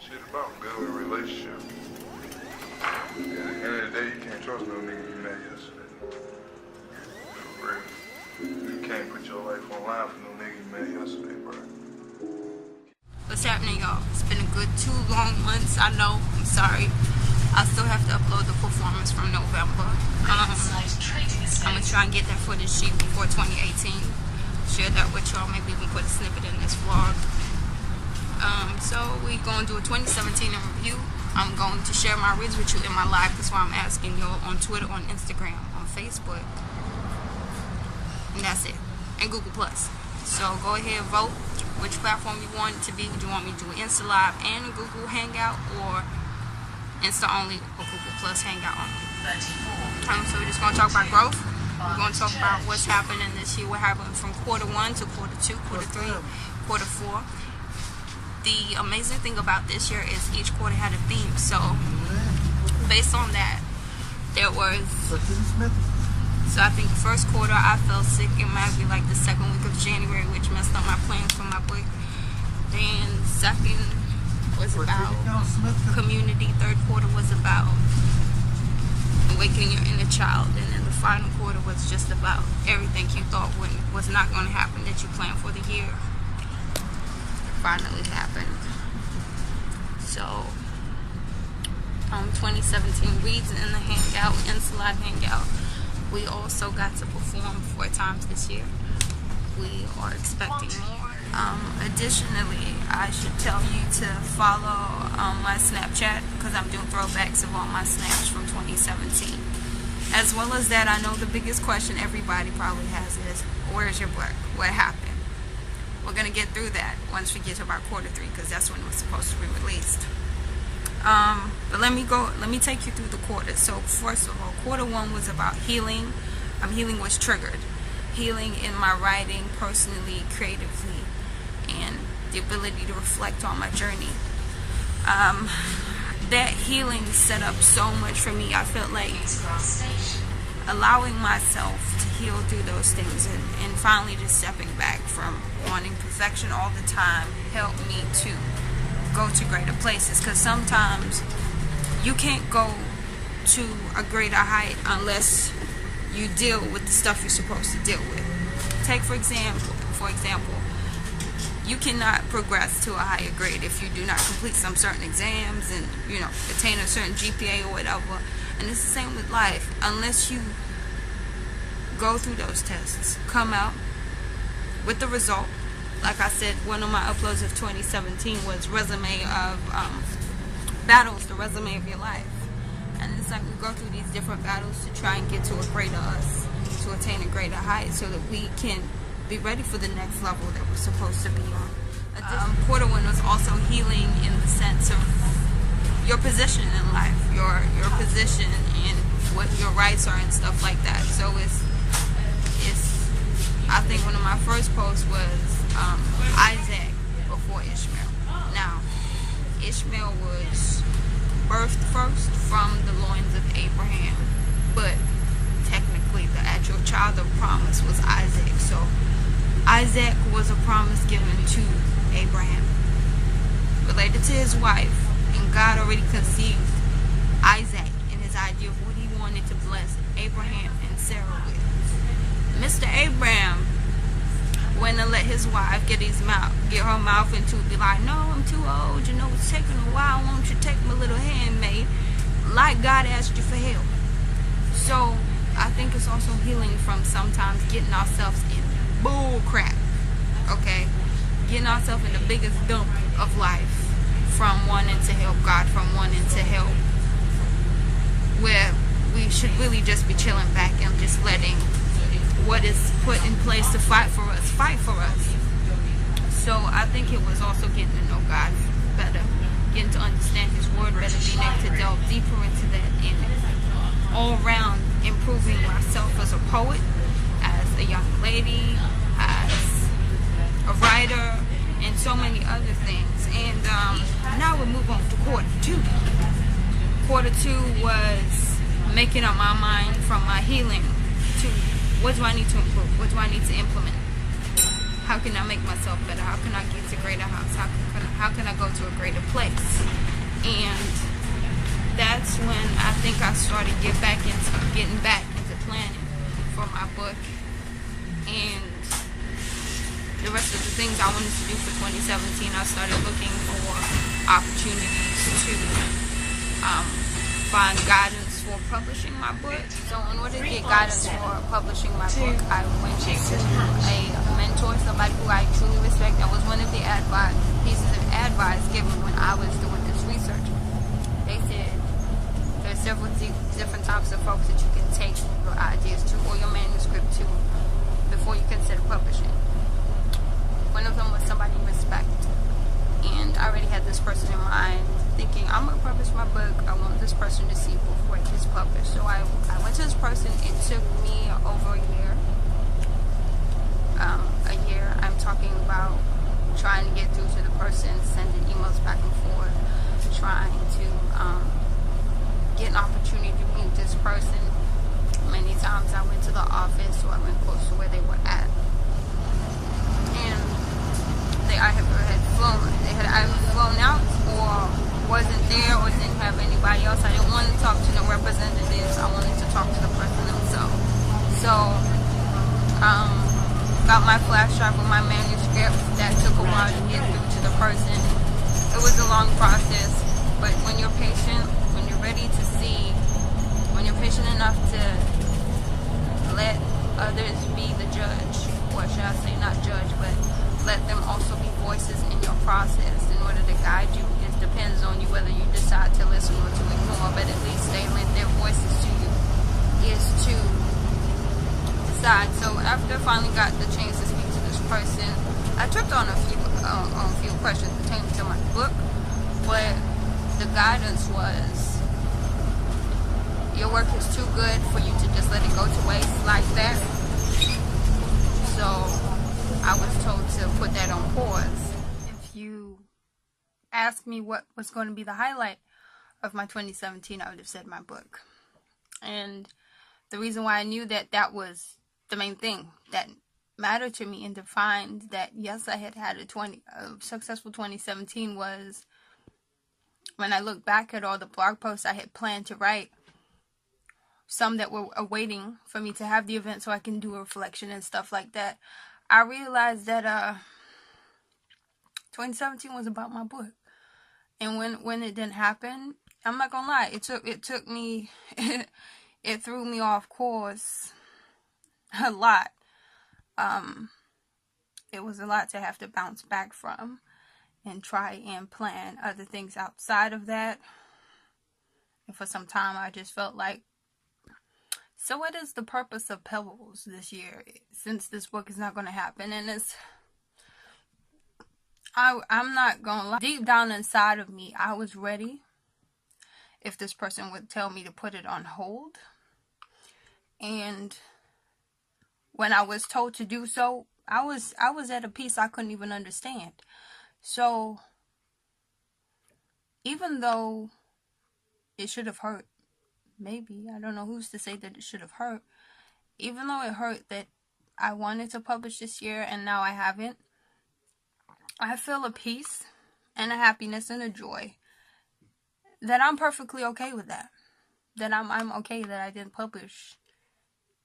Shit about building a relationship. At the end of the day, you can't trust no nigga you met yesterday. For real. You can't put your life on line for no nigga you met yesterday, bro. What's happening, y'all? It's been a good 2 long months. I know. I'm sorry. I still have to upload the performance from November. I'm gonna try and get that footage to you before 2018. Share that with y'all. Maybe even put a snippet in this vlog. So we're gonna do a 2017 in review. I'm going to share my reads with you in my live. That's why I'm asking y'all on Twitter, on Instagram, on Facebook, and that's it. And Google Plus. So go ahead, vote which platform you want it to be. Do you want me to do Insta Live and a Google Hangout, or Insta only or Google Plus Hangout only? So we're just gonna talk about growth. We're gonna talk about what's happening this year. What happened from quarter 1 to quarter 2, quarter 3, quarter 4. The amazing thing about this year is each quarter had a theme. So based on that, there was, so I think the first quarter I felt sick. It might be like the second week of January, which messed up my plans for my boy. Then second was about community. Third quarter was about awakening your inner child. And then the final quarter was just about everything you thought was not going to happen that you planned for the year finally happened. So 2017 reads in the hangout, Insta Live hangout. We also got to perform 4 times this year. We are expecting more. Additionally, I should tell you to follow my Snapchat, because I'm doing throwbacks of all my snaps from 2017. As well as that, I know the biggest question everybody probably has is, where's your book? What happened? We're going to get through that once we get to about quarter 3, because that's when it was supposed to be released. But let me take you through the quarters. So first of all, quarter 1 was about healing. Healing was triggered. Healing in my writing, personally, creatively, and the ability to reflect on my journey. That healing set up so much for me. I felt like allowing myself to heal through those things and finally just stepping back from wanting perfection all the time helped me to go to greater places, because sometimes you can't go to a greater height unless you deal with the stuff you're supposed to deal with. Take for example, you cannot progress to a higher grade if you do not complete some certain exams and, you know, attain a certain GPA or whatever. And it's the same with life. Unless you go through those tests, come out with the result. Like I said, one of my uploads of 2017 was Résumé of Battles, the Résumé of Your Life. And it's like we go through these different battles to try and get to a greater us, to attain a greater height, so that we can be ready for the next level that we're supposed to be on. Quarter 1 was also healing in the sense of your position in life, your position and what your rights are and stuff like that. So it's I think one of my first posts was Isaac before Ishmael. Now, Ishmael was birthed first from the loins of Abraham, but technically the actual child of promise was Isaac. So Isaac was a promise given to Abraham, related to his wife, and God already conceived Isaac in his idea of what he wanted to bless Abraham and Sarah with. Mr. Abraham went and let his wife get her mouth into it, be like, no, I'm too old, you know, it's taking a while, why don't you take my little handmaid, like God asked you for help. So I think it's also healing from sometimes getting ourselves in bull crap, okay? Getting ourselves in the biggest dump of life from wanting to help God, from wanting to help, where we should really just be chilling back and just letting what is put in place to fight for us. So I think it was also getting to know God better, getting to understand His Word better, being able to delve deeper into that, and all around improving myself as a poet, as a young lady, as a writer, and so many other things. And now we'll move on to quarter 2. Quarter 2 was making up my mind from my healing to what do I need to improve? What do I need to implement? How can I make myself better? How can I get to greater heights? How can how can I go to a greater place? And that's when I think I started getting back into planning for my book, and the rest of the things I wanted to do for 2017. I started looking for opportunities to find guidance for publishing my book. So in order to get guidance for publishing my book, I went to a mentor, somebody who I truly respect. That was one of the pieces of advice given when I was doing this research. They said there's several different types of folks that you can take your ideas to or your manuscript to before you consider publishing. One of them was somebody you respect, and I already had this person in mind, thinking I'm going to publish my book. I want this person to see before it gets published. So I went to this person. It took me over a year. I'm talking about trying to get through to the person, sending emails back and forth, trying to get an opportunity to meet this person. Many times I went to the office, or I went close to where they were at, and they either had flown out, or wasn't there, or didn't have anybody else. I didn't want to talk to no representatives. I wanted to talk to the person themselves. So got my flash drive with my manuscript. That took a while to get through to the person. It was a long process, but when you're patient, when you're ready to see, when you're patient enough to let others be the judge, or should I say not judge, but let them also be voices in your process in order to guide you. It depends on you whether you decide to listen or to ignore, but at least they lend their voices to you, is to decide. So after I finally got the chance to speak to this person, I tripped on a few questions pertaining to my book, but the guidance was, your work is too good for you to just let it go to waste like that. So I was told to put that on pause. If you asked me what was going to be the highlight of my 2017, I would have said my book. And the reason why I knew that that was the main thing that mattered to me and defined that, yes, I had a successful 2017 was when I look back at all the blog posts I had planned to write, some that were awaiting for me to have the event so I can do a reflection and stuff like that. I realized that 2017 was about my book, and when it didn't happen, I'm not gonna lie, it took me it threw me off course a lot. It was a lot to have to bounce back from and try and plan other things outside of that. And for some time, I just felt like, so what is the purpose of Pebbles this year, since this book is not going to happen? And I'm not going to lie, deep down inside of me, I was ready if this person would tell me to put it on hold. And when I was told to do so, I was at a peace I couldn't even understand. So even though it should have hurt, maybe, I don't know who's to say that it should have hurt, even though it hurt that I wanted to publish this year and now I haven't, I feel a peace and a happiness and a joy that I'm perfectly okay with that. That I'm okay that I didn't publish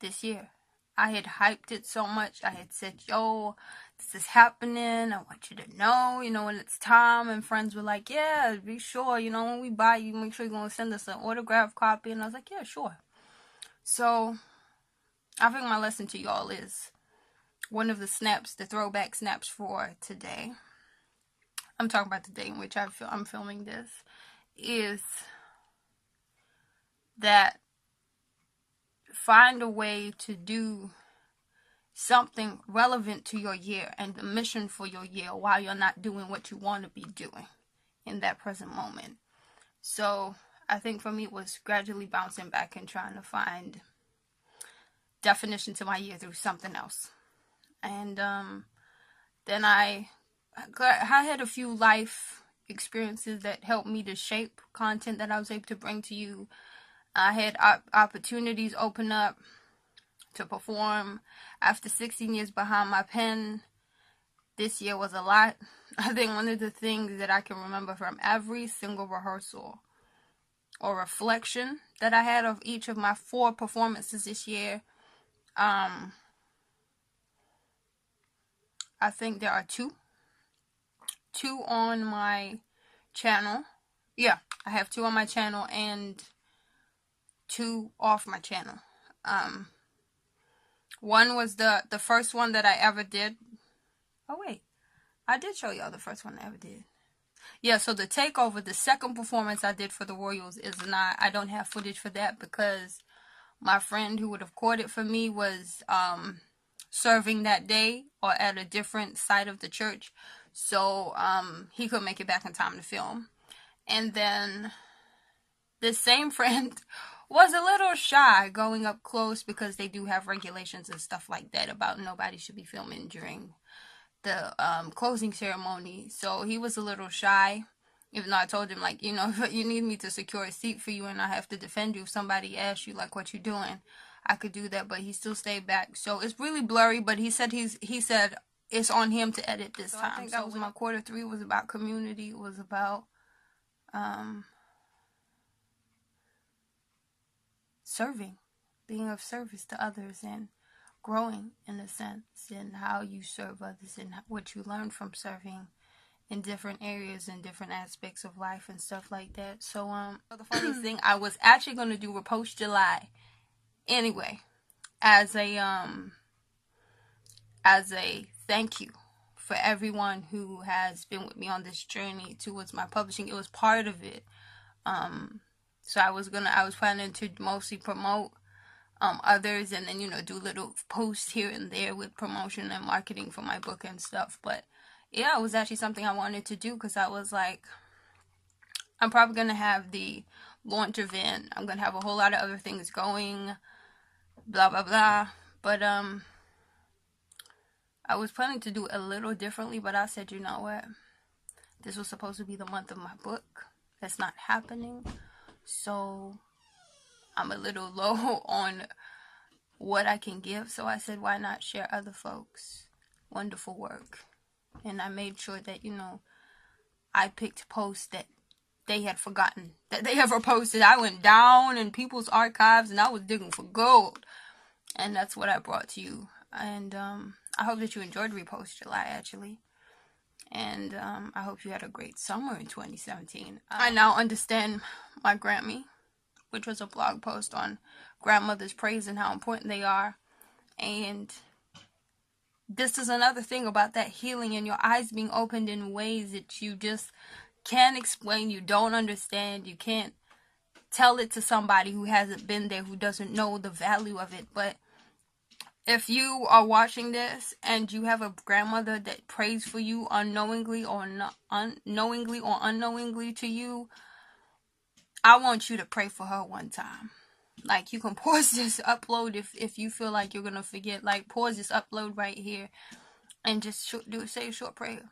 this year. I had hyped it so much. I had said, yo, this is happening. I want you to know, when it's time. And friends were like, yeah, be sure, when we buy you, make sure you're going to send us an autographed copy. And I was like, yeah, sure. So I think my lesson to y'all is one of the throwback snaps for today. I'm talking about the day in which I'm filming this, is that find a way to do something relevant to your year and the mission for your year while you're not doing what you want to be doing in that present moment. So I think for me it was gradually bouncing back and trying to find definition to my year through something else. And then I had a few life experiences that helped me to shape content that I was able to bring to you. I had opportunities open up to perform. After 16 years behind my pen, this year was a lot. I think one of the things that I can remember from every single rehearsal or reflection that I had of each of my 4 performances this year, I think there are two on my channel. Yeah, I have 2 on my channel and 2 off my channel. One was the first one that I ever did. Oh wait, I did show y'all the first one I ever did. Yeah, so the takeover, the second performance I did for the Royals is not, I don't have footage for that because my friend who would have caught it for me was serving that day or at a different side of the church. So he couldn't make it back in time to film. And then this same friend was a little shy going up close because they do have regulations and stuff like that about nobody should be filming during the closing ceremony. So he was a little shy, even though I told him, like, you know, if you need me to secure a seat for you and I have to defend you if somebody asks you, like, what you doing, I could do that. But he still stayed back. So it's really blurry, but he said it's on him to edit this time. I think that was my quarter 3. It was about community. It was about serving, being of service to others, and growing in a sense, and how you serve others and what you learn from serving in different areas and different aspects of life and stuff like that. So the funniest thing, I was actually going to do Repost July anyway as a thank you for everyone who has been with me on this journey towards my publishing. It was part of it. So I was planning to mostly promote others, and then, you know, do little posts here and there with promotion and marketing for my book and stuff. But yeah, it was actually something I wanted to do because I was like, I'm probably going to have the launch event. I'm going to have a whole lot of other things going, blah, blah, blah. But I was planning to do it a little differently, but I said, you know what? This was supposed to be the month of my book. That's not happening. So I'm a little low on what I can give. So I said, why not share other folks' wonderful work? And I made sure that, you know, I picked posts that they had forgotten that they ever posted. I went down in people's archives and I was digging for gold. And that's what I brought to you. And I hope that you enjoyed Repost July, actually. And I hope you had a great summer in 2017. I now understand my Grammy, which was a blog post on grandmother's praise and how important they are. And this is another thing about that healing and your eyes being opened in ways that you just can't explain, you don't understand, you can't tell it to somebody who hasn't been there, who doesn't know the value of it. But if you are watching this and you have a grandmother that prays for you unknowingly or unknowingly to you, I want you to pray for her one time. Like, you can pause this upload if you feel like you're going to forget. Like, pause this upload right here and just say a short prayer.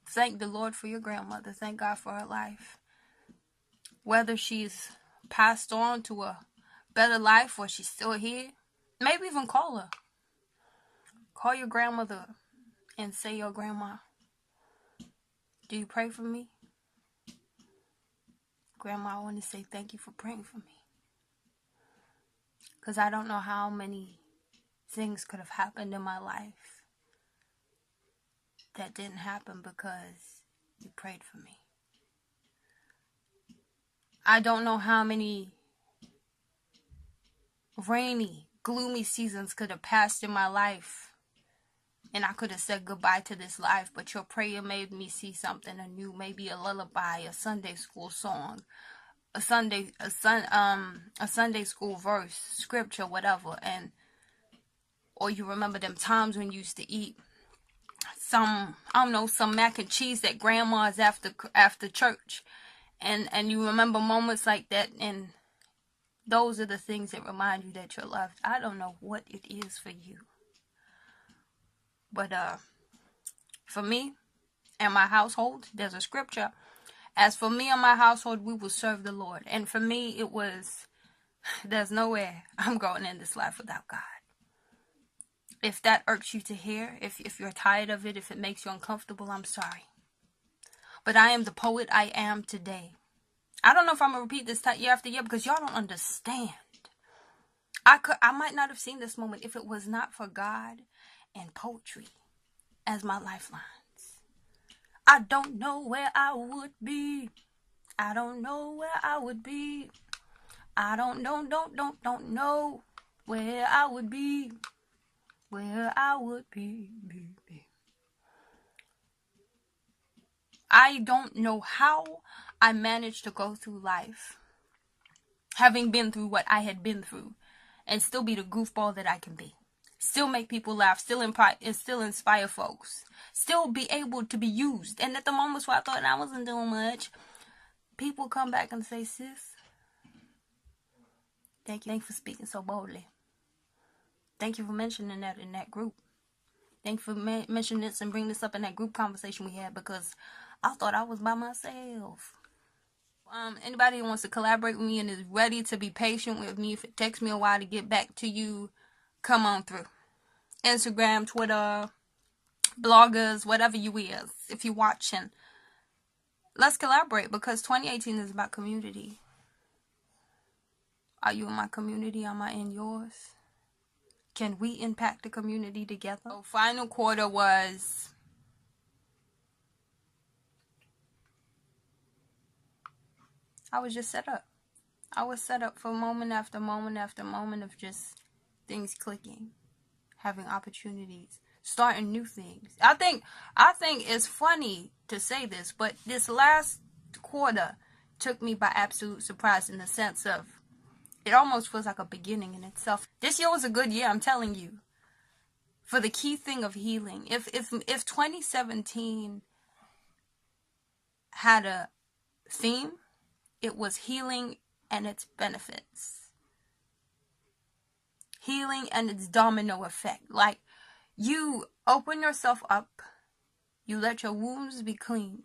Thank the Lord for your grandmother. Thank God for her life. Whether she's passed on to a better life or she's still here, maybe even call her. Call your grandmother and say, "Your grandma, do you pray for me? Grandma, I want to say thank you for praying for me. Because I don't know how many things could have happened in my life that didn't happen because you prayed for me. I don't know how many rainy, gloomy seasons could have passed in my life and I could have said goodbye to this life, but your prayer made me see something anew, maybe a lullaby, a Sunday school song, a Sunday school verse, scripture, whatever. And or you remember them times when you used to eat some mac and cheese that grandma's after church, and you remember moments like that, and those are the things that remind you that you're loved. I don't know what it is for you, but for me and my household, there's a scripture. As for me and my household, we will serve the Lord. And for me, it was, there's no way I'm going in this life without God. If that irks you to hear, if you're tired of it, if it makes you uncomfortable, I'm sorry. but I am the poet I am today. I don't know if I'm going to repeat this year after year because y'all don't understand. I might not have seen this moment if it was not for God and poetry as my lifelines. I don't know where I would be. I don't know where I would be. I don't know where I would be. Where I would be. I don't know how I managed to go through life, having been through what I had been through, and still be the goofball that I can be. Still make people laugh, still inspire folks, still be able to be used. And at the moments where I thought I wasn't doing much, people come back and say, sis, thank you for speaking so boldly. Thank you for mentioning that in that group. Thank you for mentioning this and bringing this up in that group conversation we had, because I thought I was by myself. Anybody who wants to collaborate with me and is ready to be patient with me, if it takes me a while to get back to you, come on through. Instagram, Twitter, bloggers, whatever you is, if you're watching, let's collaborate, because 2018 is about community. Are you in my community? Am I in yours? Can we impact the community together? So final quarter was I was just set up. I was set up for moment after moment after moment of just things clicking, having opportunities, starting new things. I think it's funny to say this, but this last quarter took me by absolute surprise, in the sense of it almost feels like a beginning in itself. This year was a good year, I'm telling you, for the key thing of healing. If 2017 had a theme, it was healing and its benefits. Healing and its domino effect. Like, you open yourself up, you let your wounds be cleaned,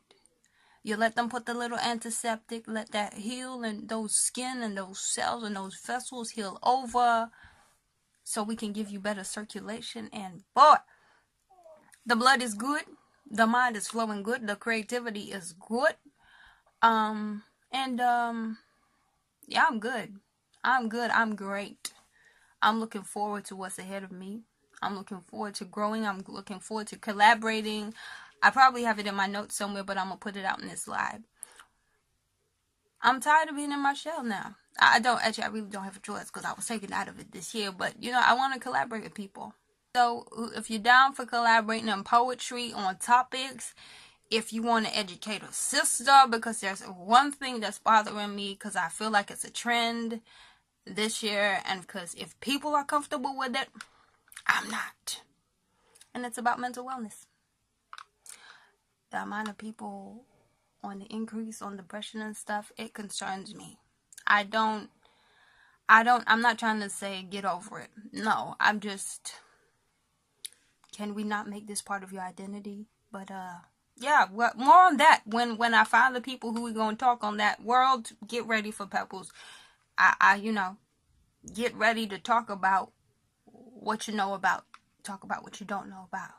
you let them put the little antiseptic, let that heal, and those skin and those cells and those vessels heal over, so we can give you better circulation. And boy, the blood is good, the mind is flowing good, the creativity is good. Yeah, I'm good. I'm great. I'm looking forward to what's ahead of me. I'm looking forward to growing. I'm looking forward to collaborating. I probably have it in my notes somewhere, but I'm going to put it out in this live. I'm tired of being in my shell now. I really don't have a choice, because I was taken out of it this year. But, I want to collaborate with people. So if you're down for collaborating on poetry, on topics, if you want to educate a sister, because there's one thing that's bothering me, because I feel like it's a trend this year, and because if people are comfortable with it, I'm not. And it's about mental wellness. The amount of people on the increase on depression and stuff, it concerns me. I'm not trying to say get over it. No, I'm just, can we not make this part of your identity? But, yeah, more on that when I find the people who we're going to talk on that world. Get ready for Pebbles. Get ready to talk about what you know about. Talk about what you don't know about.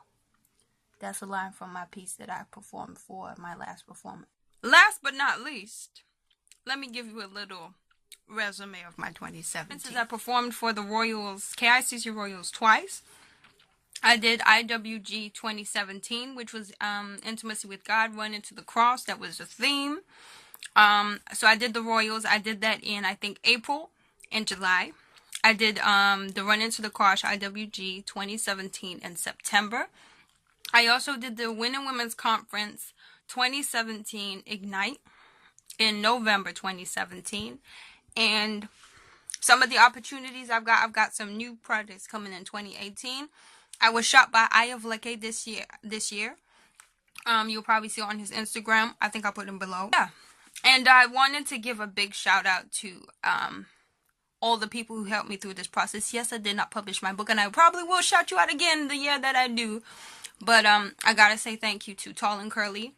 That's a line from my piece that I performed for my last performance. Last but not least, let me give you a little resume of my 2017. Since I performed for the Royals, KICC Royals twice. I did IWG 2017, which was Intimacy with God, Run into the Cross. That was the theme. So I did the Royals. I did that in, I think, April and July. I did the Run into the Cross IWG 2017 in September. I also did the Winning Women's Conference 2017 Ignite in November 2017. And some of the opportunities I've got some new projects coming in 2018. I was shot by Eye of Leke this year. You'll probably see it on his Instagram. I think I'll put him below. Yeah. And I wanted to give a big shout out to all the people who helped me through this process. Yes, I did not publish my book, and I probably will shout you out again the year that I do. But I gotta say thank you to Tall and Curly,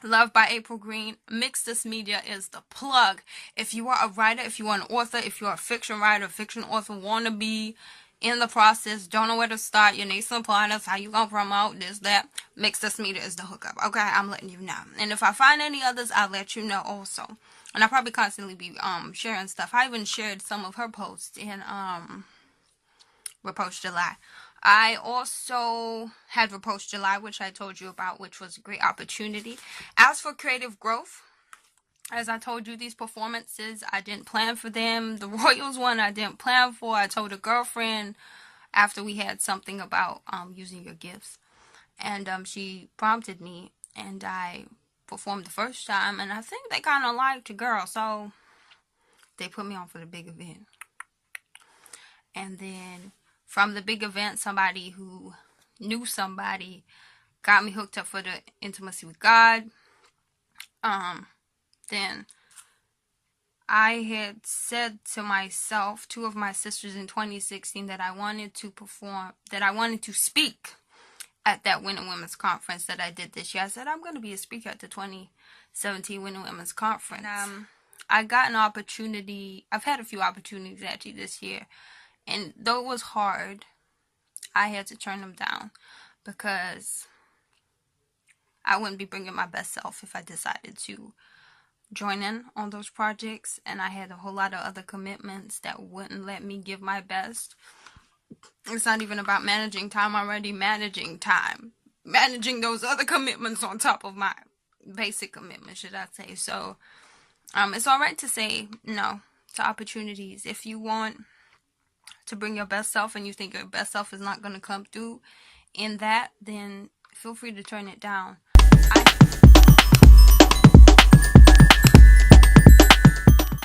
Love by April Green. Mixed Media is the plug. If you are a writer, if you are an author, if you are a fiction writer, fiction author, wannabe, in the process, don't know where to start, you need some pointers, how you gonna promote this, that, Mixed Us Media is the hookup. Okay, I'm letting you know. And if I find any others, I'll let you know also. And I'll probably constantly be sharing stuff. I even shared some of her posts in Repost July. I also had Repost July, which I told you about, which was a great opportunity. As for creative growth, as I told you, these performances, I didn't plan for them. The Royals one, I didn't plan for. I told a girlfriend after we had something about using your gifts. And she prompted me, and I performed the first time. And I think they kind of liked the girl, so they put me on for the big event. And then from the big event, somebody who knew somebody got me hooked up for the Intimacy with God. Then I had said to myself, two of my sisters in 2016, that I wanted to perform, that I wanted to speak at that Winter Women's Conference that I did this year. I said, I'm going to be a speaker at the 2017 Winter Women's Conference. I got an opportunity. I've had a few opportunities actually this year. And though it was hard, I had to turn them down because I wouldn't be bringing my best self if I decided to join in on those projects. And I had a whole lot of other commitments that wouldn't let me give my best. It's not even about managing time. I'm already managing time. Managing those other commitments on top of my basic commitments, should I say. So, it's alright to say no to opportunities. If you want to bring your best self and you think your best self is not going to come through in that, then feel free to turn it down.